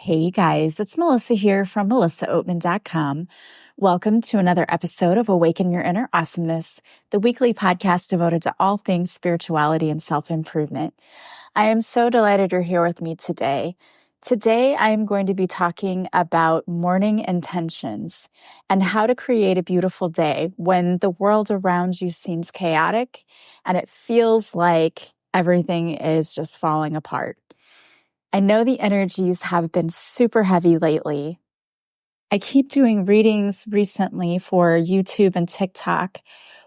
Hey guys, it's Melissa here from melissaoatman.com. Welcome to another episode of Awaken Your Inner Awesomeness, the weekly podcast devoted to all things spirituality and self-improvement. I am so delighted you're here with me today. Today, I am going to be talking about morning intentions and how to create a beautiful day when the world around you seems chaotic and it feels like everything is just falling apart. I know the energies have been super heavy lately. I keep doing readings recently for YouTube and TikTok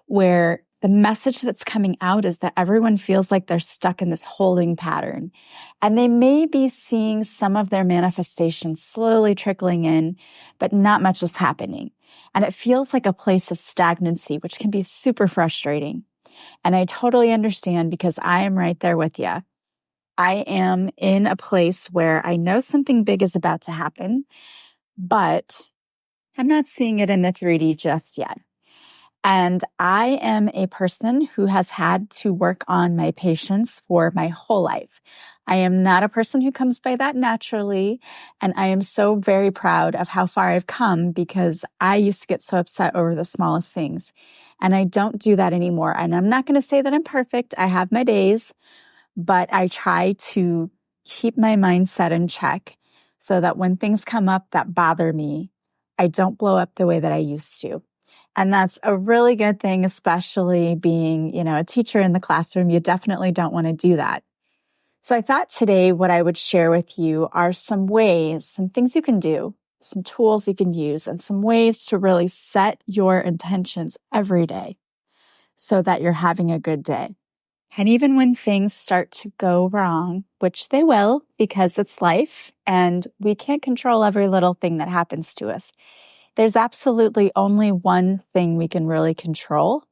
where the message that's coming out is that everyone feels like they're stuck in this holding pattern. And they may be seeing some of their manifestations slowly trickling in, but not much is happening. And it feels like a place of stagnancy, which can be super frustrating. And I totally understand because I am right there with you. I am in a place where I know something big is about to happen, but I'm not seeing it in the 3D just yet. And I am a person who has had to work on my patience for my whole life. I am not a person who comes by that naturally. And I am so very proud of how far I've come because I used to get so upset over the smallest things. And I don't do that anymore. And I'm not going to say that I'm perfect. I have my days. But I try to keep my mindset in check so that when things come up that bother me, I don't blow up the way that I used to. And that's a really good thing, especially being, a teacher in the classroom. You definitely don't want to do that. So I thought today what I would share with you are some ways, some things you can do, some tools you can use, and some ways to really set your intentions every day so that you're having a good day. And even when things start to go wrong, which they will because it's life and we can't control every little thing that happens to us, there's absolutely only one thing we can really control,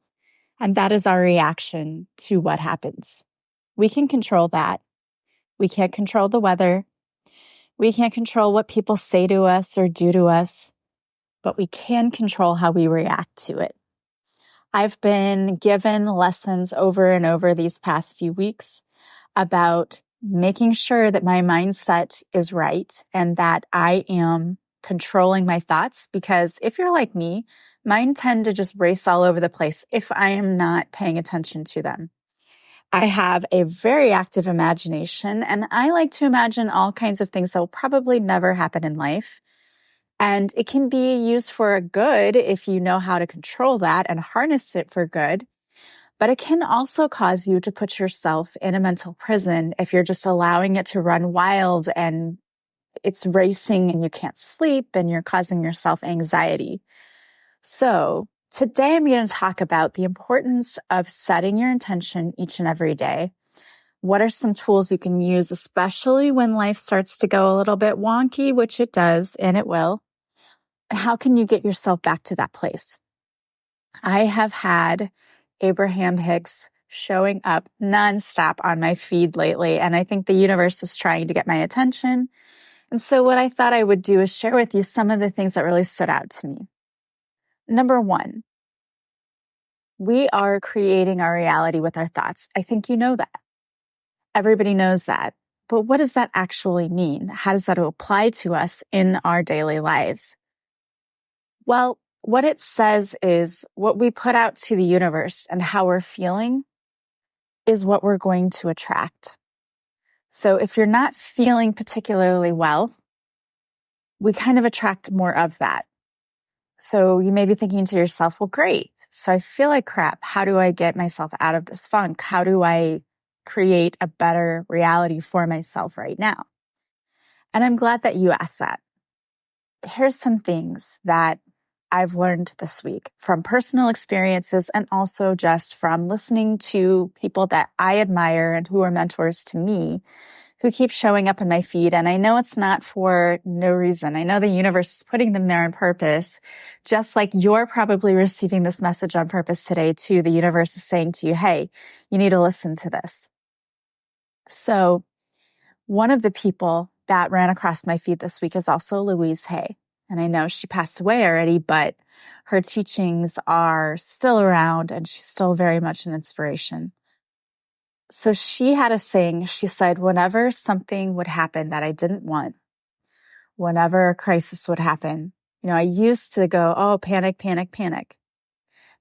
and that is our reaction to what happens. We can control that. We can't control the weather. We can't control what people say to us or do to us, but we can control how we react to it. I've been given lessons over and over these past few weeks about making sure that my mindset is right and that I am controlling my thoughts, because if you're like me, mine tend to just race all over the place if I am not paying attention to them. I have a very active imagination and I like to imagine all kinds of things that will probably never happen in life. And it can be used for a good if you know how to control that and harness it for good. But it can also cause you to put yourself in a mental prison if you're just allowing it to run wild and it's racing and you can't sleep and you're causing yourself anxiety. So today I'm going to talk about the importance of setting your intention each and every day. What are some tools you can use, especially when life starts to go a little bit wonky, which it does, and it will. And how can you get yourself back to that place? I have had Abraham Hicks showing up nonstop on my feed lately, and I think the universe is trying to get my attention. And so what I thought I would do is share with you some of the things that really stood out to me. Number one, we are creating our reality with our thoughts. I think you know that. Everybody knows that. But what does that actually mean? How does that apply to us in our daily lives? Well, what it says is what we put out to the universe and how we're feeling is what we're going to attract. So if you're not feeling particularly well, we kind of attract more of that. So you may be thinking to yourself, well, great. So I feel like crap. How do I get myself out of this funk? How do I create a better reality for myself right now? And I'm glad that you asked that. Here's some things that I've learned this week from personal experiences and also just from listening to people that I admire and who are mentors to me who keep showing up in my feed. And I know it's not for no reason. I know the universe is putting them there on purpose, just like you're probably receiving this message on purpose today too. The universe is saying to you, hey, you need to listen to this. So one of the people that ran across my feed this week is also Louise Hay. And I know she passed away already, but her teachings are still around and she's still very much an inspiration. So she had a saying, she said, whenever something would happen that I didn't want, whenever a crisis would happen. I used to go, oh, panic, panic, panic.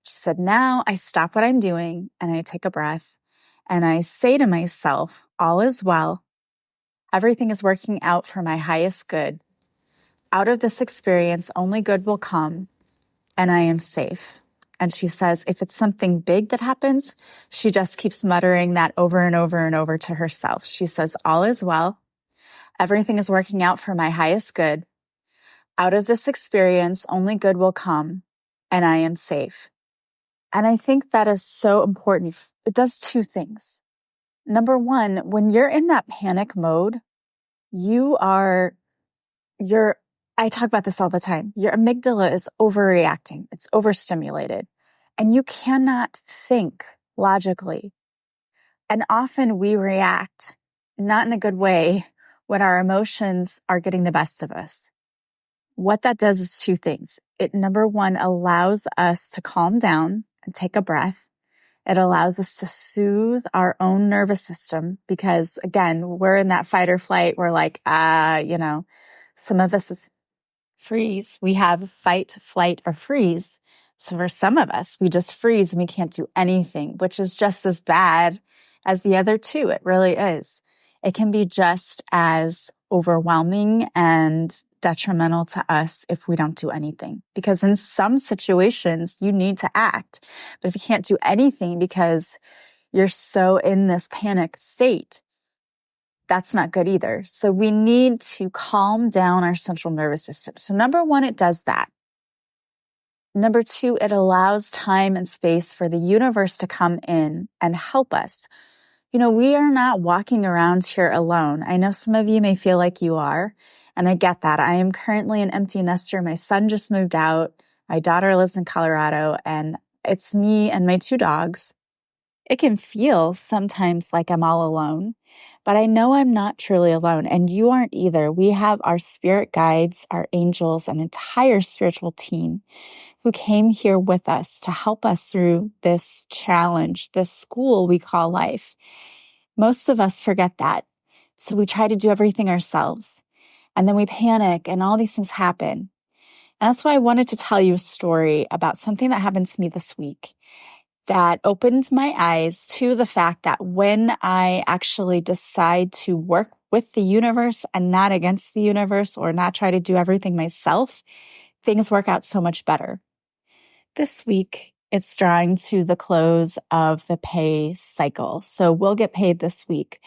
She said, now I stop what I'm doing and I take a breath and I say to myself, all is well. Everything is working out for my highest good. Out of this experience, only good will come and I am safe. And she says, if it's something big that happens, she just keeps muttering that over and over and over to herself. She says, all is well. Everything is working out for my highest good. Out of this experience, only good will come and I am safe. And I think that is so important. It does two things. Number one, when you're in that panic mode, I talk about this all the time. Your amygdala is overreacting. It's overstimulated and you cannot think logically. And often we react not in a good way when our emotions are getting the best of us. What that does is two things. It, number one, allows us to calm down and take a breath. It allows us to soothe our own nervous system because, again, we're in that fight or flight. We're like, some of us is freeze. We have fight, flight, or freeze. So for some of us, we just freeze and we can't do anything, which is just as bad as the other two. It really is. It can be just as overwhelming and detrimental to us if we don't do anything. Because in some situations, you need to act. But if you can't do anything because you're so in this panic state, that's not good either. So we need to calm down our central nervous system. So number one, it does that. Number two, it allows time and space for the universe to come in and help us. We are not walking around here alone. I know some of you may feel like you are, and I get that. I am currently an empty nester. My son just moved out. My daughter lives in Colorado, and it's me and my two dogs. It can feel sometimes like I'm all alone, but I know I'm not truly alone, and you aren't either. We have our spirit guides, our angels, an entire spiritual team who came here with us to help us through this challenge, this school we call life. Most of us forget that. So we try to do everything ourselves. And then we panic and all these things happen. And that's why I wanted to tell you a story about something that happened to me this week that opened my eyes to the fact that when I actually decide to work with the universe and not against the universe or not try to do everything myself, things work out so much better. This week, it's drawing to the close of the pay cycle. So we'll get paid this week,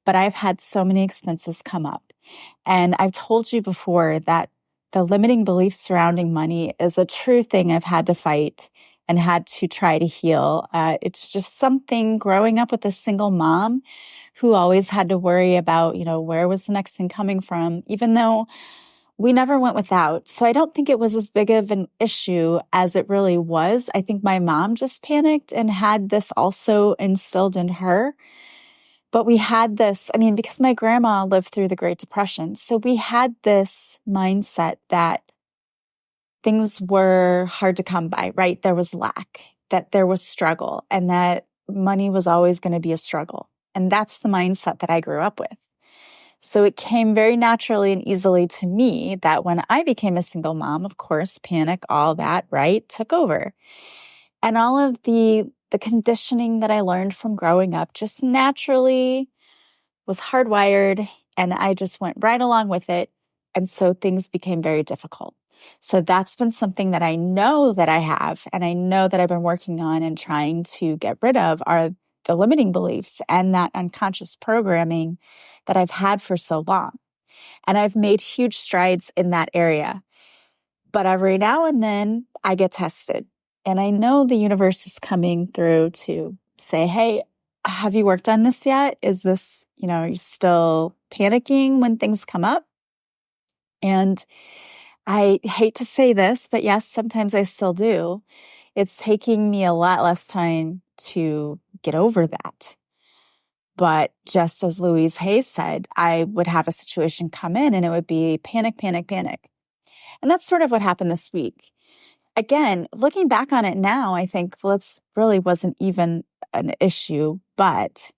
but I've had so many expenses come up. And I've told you before that the limiting beliefs surrounding money is a true thing I've had to fight and had to try to heal. It's just something growing up with a single mom who always had to worry about, where was the next thing coming from, even though we never went without. So I don't think it was as big of an issue as it really was. I think my mom just panicked and had this also instilled in her. But we had this, because my grandma lived through the Great Depression. So we had this mindset that things were hard to come by, right? There was lack, that there was struggle, and that money was always going to be a struggle. And that's the mindset that I grew up with. So it came very naturally and easily to me that when I became a single mom, of course, panic, all that, right, took over. And all of the conditioning that I learned from growing up just naturally was hardwired, and I just went right along with it. And so things became very difficult. So that's been something that I know that I have, and I know that I've been working on and trying to get rid of are the limiting beliefs and that unconscious programming that I've had for so long. And I've made huge strides in that area. But every now and then I get tested. And I know the universe is coming through to say, hey, have you worked on this yet? Is this, are you still panicking when things come up? And I hate to say this, but yes, sometimes I still do. It's taking me a lot less time to get over that. But just as Louise Hay said, I would have a situation come in and it would be panic, panic, panic. And that's sort of what happened this week. Again, looking back on it now, I think, well, it really wasn't even an issue, but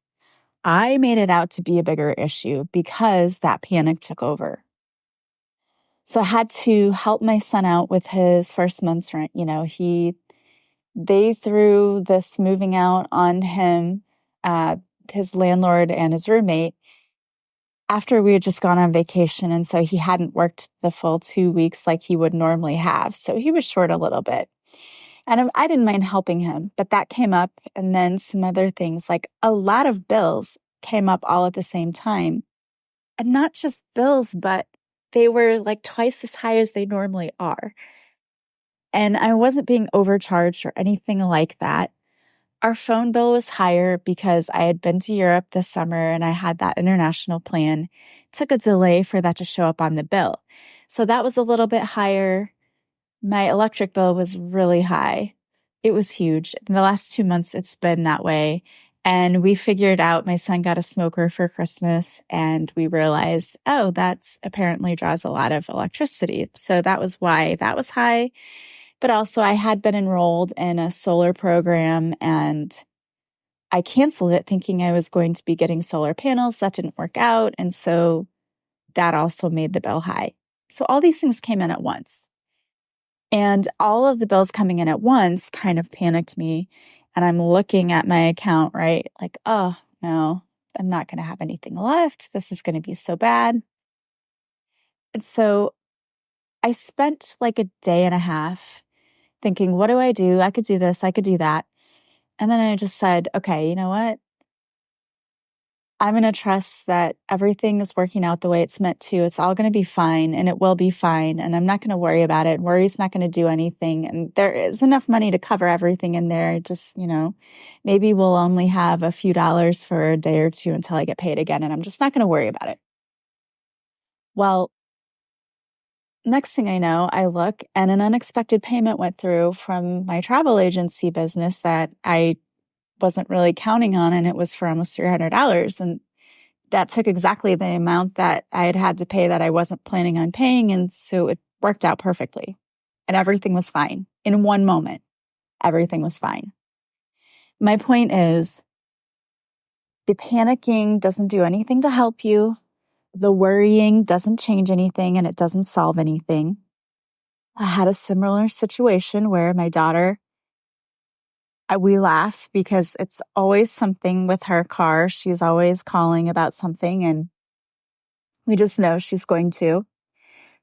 I made it out to be a bigger issue because that panic took over. So I had to help my son out with his first month's rent. They threw this moving out on him, his landlord and his roommate, after we had just gone on vacation. And so he hadn't worked the full 2 weeks like he would normally have. So he was short a little bit. And I didn't mind helping him, but that came up. And then some other things, like a lot of bills came up all at the same time. And not just bills, but they were like twice as high as they normally are. And I wasn't being overcharged or anything like that. Our phone bill was higher because I had been to Europe this summer and I had that international plan. It took a delay for that to show up on the bill. So that was a little bit higher. My electric bill was really high. It was huge. In the last 2 months, it's been that way. And we figured out my son got a smoker for Christmas and we realized, oh, that's apparently draws a lot of electricity. So that was why that was high. But also I had been enrolled in a solar program and I canceled it thinking I was going to be getting solar panels. That didn't work out. And so that also made the bill high. So all these things came in at once. And all of the bills coming in at once kind of panicked me. And I'm looking at my account, right? Like, oh, no, I'm not going to have anything left. This is going to be so bad. And so I spent like a day and a half thinking, what do? I could do this. I could do that. And then I just said, okay, you know what? I'm going to trust that everything is working out the way it's meant to. It's all going to be fine and it will be fine. And I'm not going to worry about it. Worry's not going to do anything. And there is enough money to cover everything in there. Just, maybe we'll only have a few dollars for a day or two until I get paid again. And I'm just not going to worry about it. Well, next thing I know, I look and an unexpected payment went through from my travel agency business that I wasn't really counting on, and it was for almost $300. And that took exactly the amount that I had to pay that I wasn't planning on paying. And so it worked out perfectly and everything was fine. In one moment, everything was fine. My point is, the panicking doesn't do anything to help you. The worrying doesn't change anything and it doesn't solve anything. I had a similar situation where my daughter, we laugh because it's always something with her car. She's always calling about something and we just know she's going to.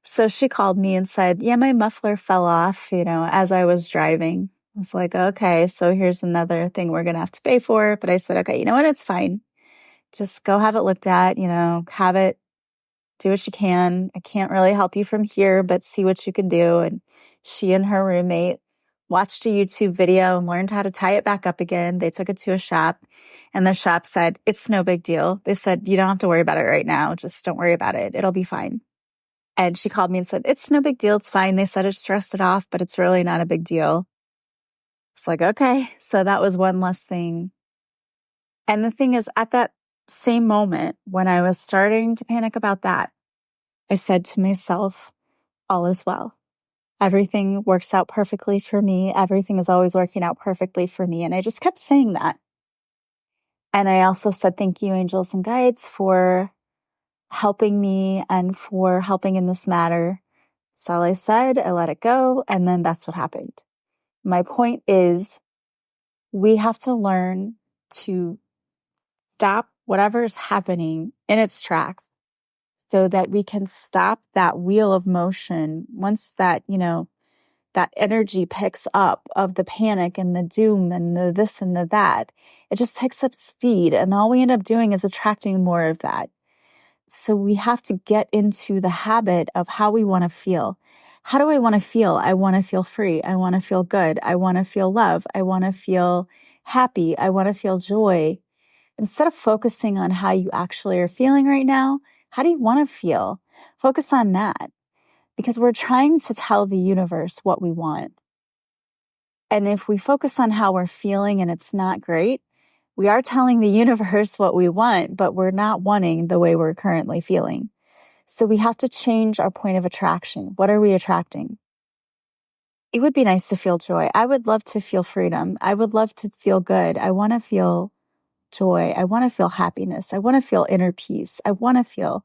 So she called me and said, yeah, my muffler fell off, as I was driving. I was like, okay, so here's another thing we're going to have to pay for. But I said, okay, you know what? It's fine. Just go have it looked at, have it, do what you can. I can't really help you from here, but see what you can do. And she and her roommate watched a YouTube video and learned how to tie it back up again. They took it to a shop and the shop said, it's no big deal. They said, you don't have to worry about it right now. Just don't worry about it. It'll be fine. And she called me and said, it's no big deal. It's fine. They said it's rusted off, but it's really not a big deal. It's like, okay. So that was one less thing. And the thing is, at that same moment, when I was starting to panic about that, I said to myself, all is well. Everything works out perfectly for me. Everything is always working out perfectly for me. And I just kept saying that. And I also said, thank you, angels and guides, for helping me and for helping in this matter. That's all I said. I let it go. And then that's what happened. My point is, we have to learn to stop whatever is happening in its tracks so that we can stop that wheel of motion. Once that, that energy picks up of the panic and the doom and the this and the that, it just picks up speed. And all we end up doing is attracting more of that. So we have to get into the habit of how we want to feel. How do I want to feel? I want to feel free. I want to feel good. I want to feel love. I want to feel happy. I want to feel joy. Instead of focusing on how you actually are feeling right now, how do you want to feel? Focus on that, because we're trying to tell the universe what we want. And if we focus on how we're feeling and it's not great, we are telling the universe what we want, but we're not wanting the way we're currently feeling. So we have to change our point of attraction. What are we attracting? It would be nice to feel joy. I would love to feel freedom. I would love to feel good. I want to feel joy. I want to feel happiness. I want to feel inner peace. I feel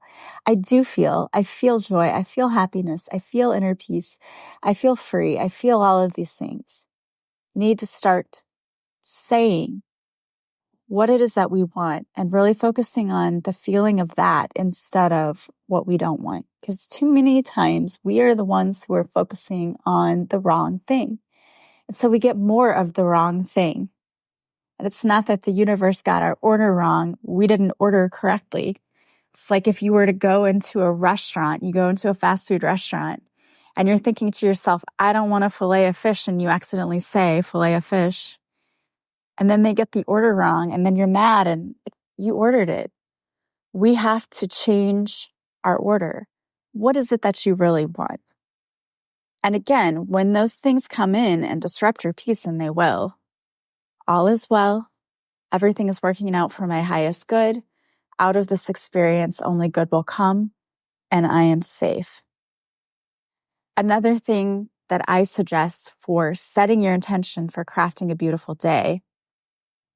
joy. I feel happiness. I feel inner peace. I feel free. I feel all of these things. We need to start saying what it is that we want and really focusing on the feeling of that instead of what we don't want. Because too many times we are the ones who are focusing on the wrong thing. And so we get more of the wrong thing. And it's not that the universe got our order wrong. We didn't order correctly. It's like if you were to go into a restaurant, you go into a fast food restaurant and you're thinking to yourself, I don't want a fillet of fish. And you accidentally say fillet of fish. And then they get the order wrong. And then you're mad and you ordered it. We have to change our order. What is it that you really want? And again, when those things come in and disrupt your peace, and they will, all is well. Everything is working out for my highest good. Out of this experience, only good will come, and I am safe. Another thing that I suggest for setting your intention for crafting a beautiful day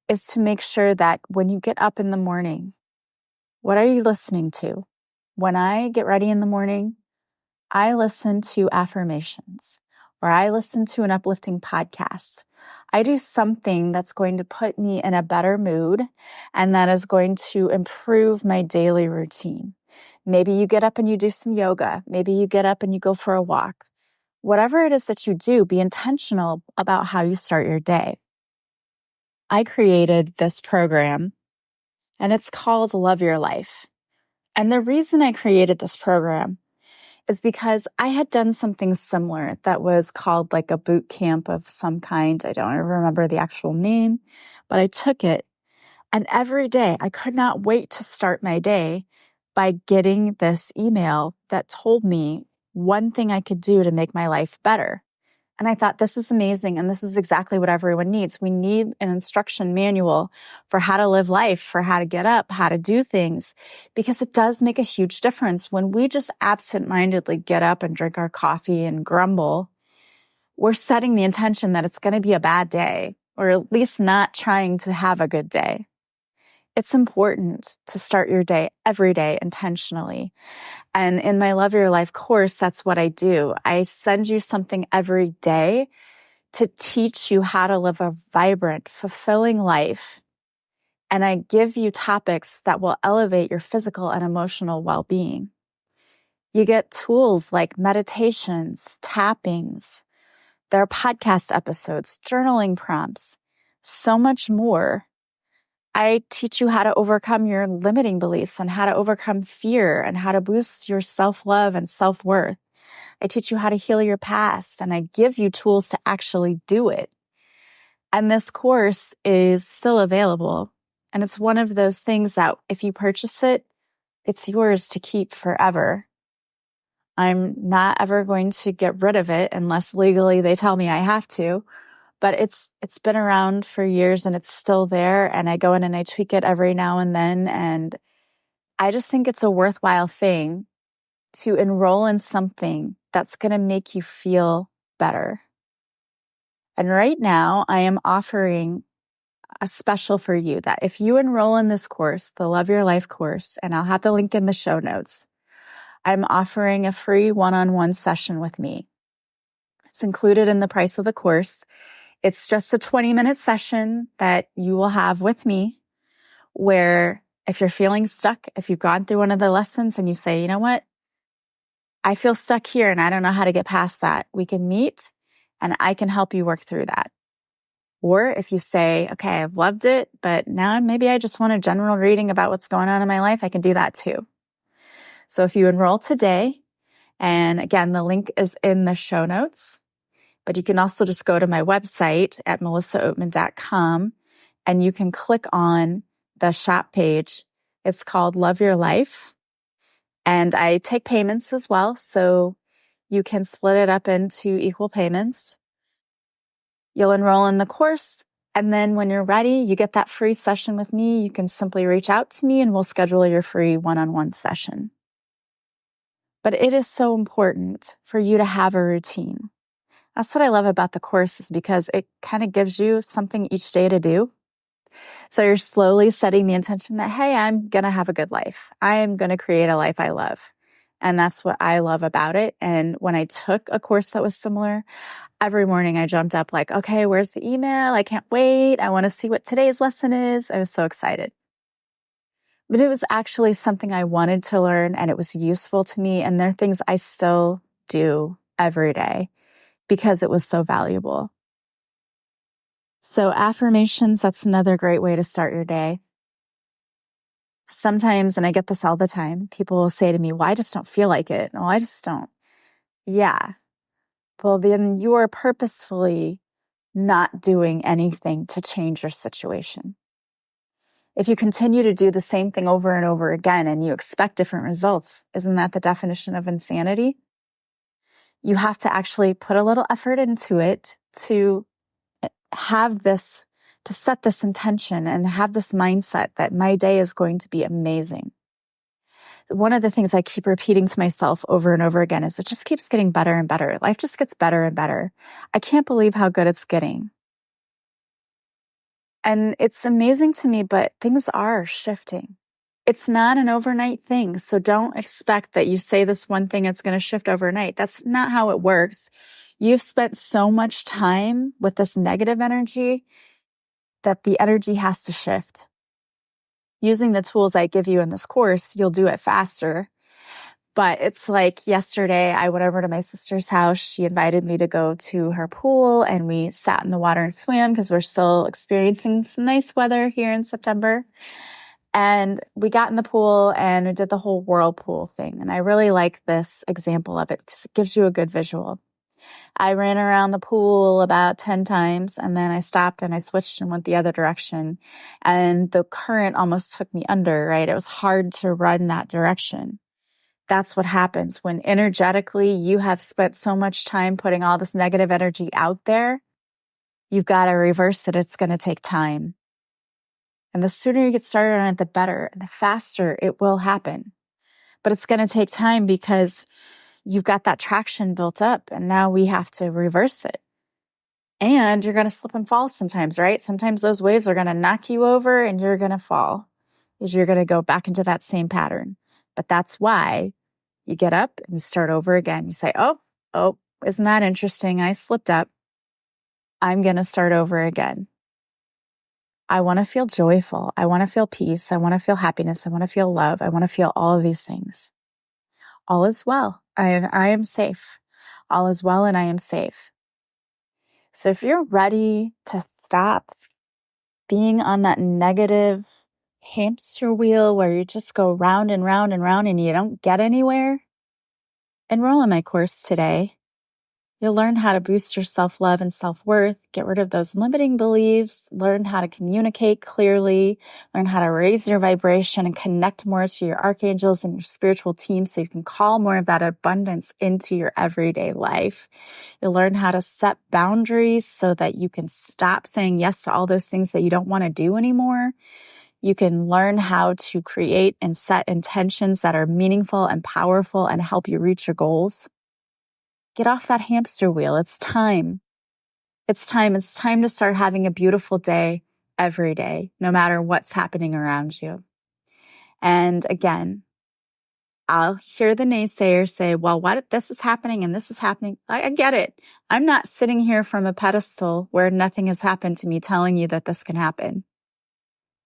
is to make sure that when you get up in the morning, what are you listening to? When I get ready in the morning, I listen to affirmations, or I listen to an uplifting podcast. I do something that's going to put me in a better mood and that is going to improve my daily routine. Maybe you get up and you do some yoga. Maybe you get up and you go for a walk. Whatever it is that you do, be intentional about how you start your day. I created this program and it's called Love Your Life. And the reason I created this program is because I had done something similar that was called like a boot camp of some kind. I don't remember the actual name, but I took it. And every day I could not wait to start my day by getting this email that told me one thing I could do to make my life better. And I thought, this is amazing. And this is exactly what everyone needs. We need an instruction manual for how to live life, for how to get up, how to do things, because it does make a huge difference. When we just absentmindedly get up and drink our coffee and grumble, we're setting the intention that it's going to be a bad day, or at least not trying to have a good day. It's important to start your day every day intentionally. And in my Love Your Life course, that's what I do. I send you something every day to teach you how to live a vibrant, fulfilling life. And I give you topics that will elevate your physical and emotional well-being. You get tools like meditations, tappings, there are podcast episodes, journaling prompts, so much more. I teach you how to overcome your limiting beliefs and how to overcome fear and how to boost your self-love and self-worth. I teach you how to heal your past and I give you tools to actually do it. And this course is still available. And it's one of those things that if you purchase it, it's yours to keep forever. I'm not ever going to get rid of it unless legally they tell me I have to. But it's been around for years and it's still there. And I go in and I tweak it every now and then. And I just think it's a worthwhile thing to enroll in something that's going to make you feel better. And right now I am offering a special for you that if you enroll in this course, the Love Your Life course, and I'll have the link in the show notes, I'm offering a free one-on-one session with me. It's included in the price of the course. It's just a 20-minute session that you will have with me where if you're feeling stuck, if you've gone through one of the lessons and you say, you know what, I feel stuck here and I don't know how to get past that, we can meet and I can help you work through that. Or if you say, okay, I've loved it, but now maybe I just want a general reading about what's going on in my life, I can do that too. So if you enroll today, and again, the link is in the show notes, but you can also just go to my website at melissaoatman.com and you can click on the shop page. It's called Love Your Life. And I take payments as well, so you can split it up into equal payments. You'll enroll in the course, and then when you're ready, you get that free session with me. You can simply reach out to me and we'll schedule your free one-on-one session. But it is so important for you to have a routine. That's what I love about the course is because it kind of gives you something each day to do. So you're slowly setting the intention that, hey, I'm going to have a good life. I am going to create a life I love. And that's what I love about it. And when I took a course that was similar, every morning I jumped up like, okay, where's the email? I can't wait. I want to see what today's lesson is. I was so excited. But it was actually something I wanted to learn and it was useful to me. And there are things I still do every day because it was so valuable. So affirmations, that's another great way to start your day. Sometimes, and I get this all the time, people will say to me, well, I just don't feel like it. No, I just don't. Yeah. Well, then you are purposefully not doing anything to change your situation. If you continue to do the same thing over and over again and you expect different results, isn't that the definition of insanity? You have to actually put a little effort into it to have this, to set this intention and have this mindset that my day is going to be amazing. One of the things I keep repeating to myself over and over again is it just keeps getting better and better. Life just gets better and better. I can't believe how good it's getting. And it's amazing to me, but things are shifting. It's not an overnight thing. So don't expect that you say this one thing, it's going to shift overnight. That's not how it works. You've spent so much time with this negative energy that the energy has to shift. Using the tools I give you in this course, you'll do it faster. But it's like yesterday, I went over to my sister's house. She invited me to go to her pool and we sat in the water and swam because we're still experiencing some nice weather here in September. And we got in the pool and we did the whole whirlpool thing. And I really like this example of it because it gives you a good visual. I ran around the pool about 10 times and then I stopped and I switched and went the other direction. And the current almost took me under, right? It was hard to run that direction. That's what happens when energetically you have spent so much time putting all this negative energy out there. You've got to reverse it. It's going to take time. And the sooner you get started on it, the better. And the faster it will happen. But it's going to take time because you've got that traction built up and now we have to reverse it. And you're going to slip and fall sometimes, right? Sometimes those waves are going to knock you over and you're going to fall because you're going to go back into that same pattern. But that's why you get up and you start over again. You say, oh, isn't that interesting? I slipped up. I'm going to start over again. I want to feel joyful. I want to feel peace. I want to feel happiness. I want to feel love. I want to feel all of these things. All is well. I am safe. All is well and I am safe. So if you're ready to stop being on that negative hamster wheel where you just go round and round and round and you don't get anywhere, enroll in my course today. You'll learn how to boost your self-love and self-worth, get rid of those limiting beliefs, learn how to communicate clearly, learn how to raise your vibration and connect more to your archangels and your spiritual team so you can call more of that abundance into your everyday life. You'll learn how to set boundaries so that you can stop saying yes to all those things that you don't want to do anymore. You can learn how to create and set intentions that are meaningful and powerful and help you reach your goals. Get off that hamster wheel. It's time. It's time. It's time to start having a beautiful day every day, no matter what's happening around you. And again, I'll hear the naysayers say, well, what if this is happening and this is happening? I get it. I'm not sitting here from a pedestal where nothing has happened to me telling you that this can happen.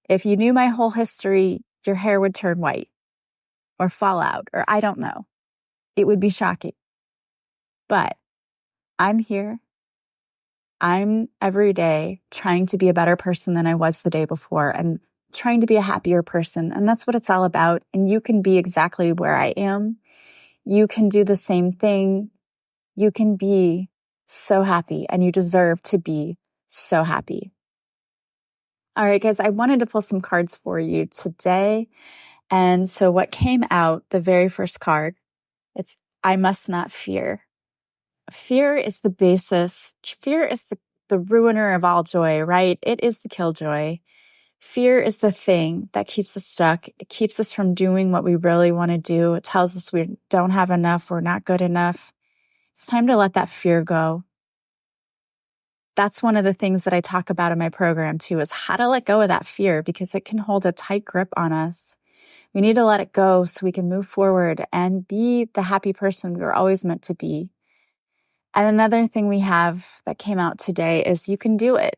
If you knew my whole history, your hair would turn white or fall out, or I don't know. It would be shocking. But I'm here. I'm every day trying to be a better person than I was the day before and trying to be a happier person. And that's what it's all about. And you can be exactly where I am. You can do the same thing. You can be so happy and you deserve to be so happy. All right, guys, I wanted to pull some cards for you today. And so what came out, the very first card, it's I must not fear. Fear is the basis. Fear is the ruiner of all joy, right? It is the killjoy. Fear is the thing that keeps us stuck. It keeps us from doing what we really want to do. It tells us we don't have enough. We're not good enough. It's time to let that fear go. That's one of the things that I talk about in my program too, is how to let go of that fear, because it can hold a tight grip on us. We need to let it go so we can move forward and be the happy person we were always meant to be. And another thing we have that came out today is you can do it.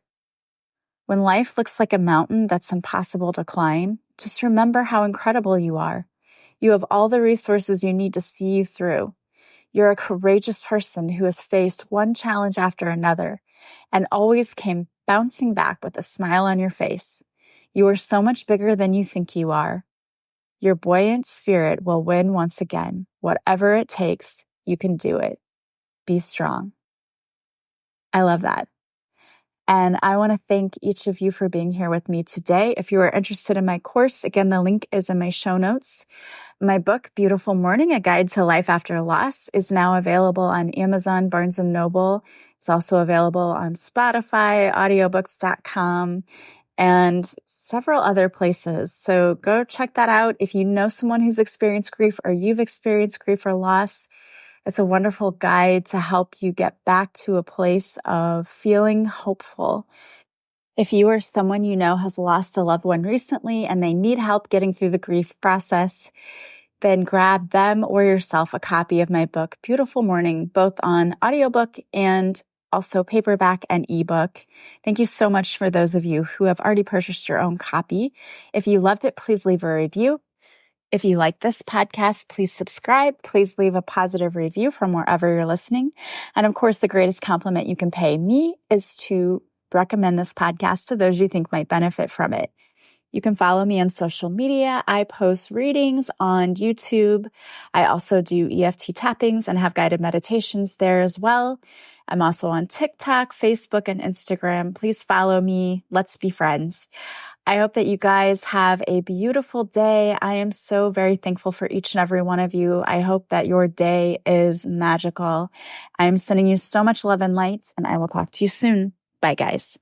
When life looks like a mountain that's impossible to climb, just remember how incredible you are. You have all the resources you need to see you through. You're a courageous person who has faced one challenge after another and always came bouncing back with a smile on your face. You are so much bigger than you think you are. Your buoyant spirit will win once again. Whatever it takes, you can do it. Be strong. I love that. And I want to thank each of you for being here with me today. If you are interested in my course, again, the link is in my show notes. My book, Beautiful Morning, A Guide to Life After Loss, is now available on Amazon, Barnes & Noble. It's also available on Spotify, audiobooks.com, and several other places. So go check that out. If you know someone who's experienced grief or you've experienced grief or loss, it's a wonderful guide to help you get back to a place of feeling hopeful. If you or someone you know has lost a loved one recently and they need help getting through the grief process, then grab them or yourself a copy of my book, Beautiful Morning, both on audiobook and also paperback and ebook. Thank you so much for those of you who have already purchased your own copy. If you loved it, please leave a review. If you like this podcast, please subscribe. Please leave a positive review from wherever you're listening. And of course, the greatest compliment you can pay me is to recommend this podcast to those you think might benefit from it. You can follow me on social media. I post readings on YouTube. I also do EFT tappings and have guided meditations there as well. I'm also on TikTok, Facebook, and Instagram. Please follow me. Let's be friends. I hope that you guys have a beautiful day. I am so very thankful for each and every one of you. I hope that your day is magical. I'm sending you so much love and light, and I will talk to you soon. Bye, guys.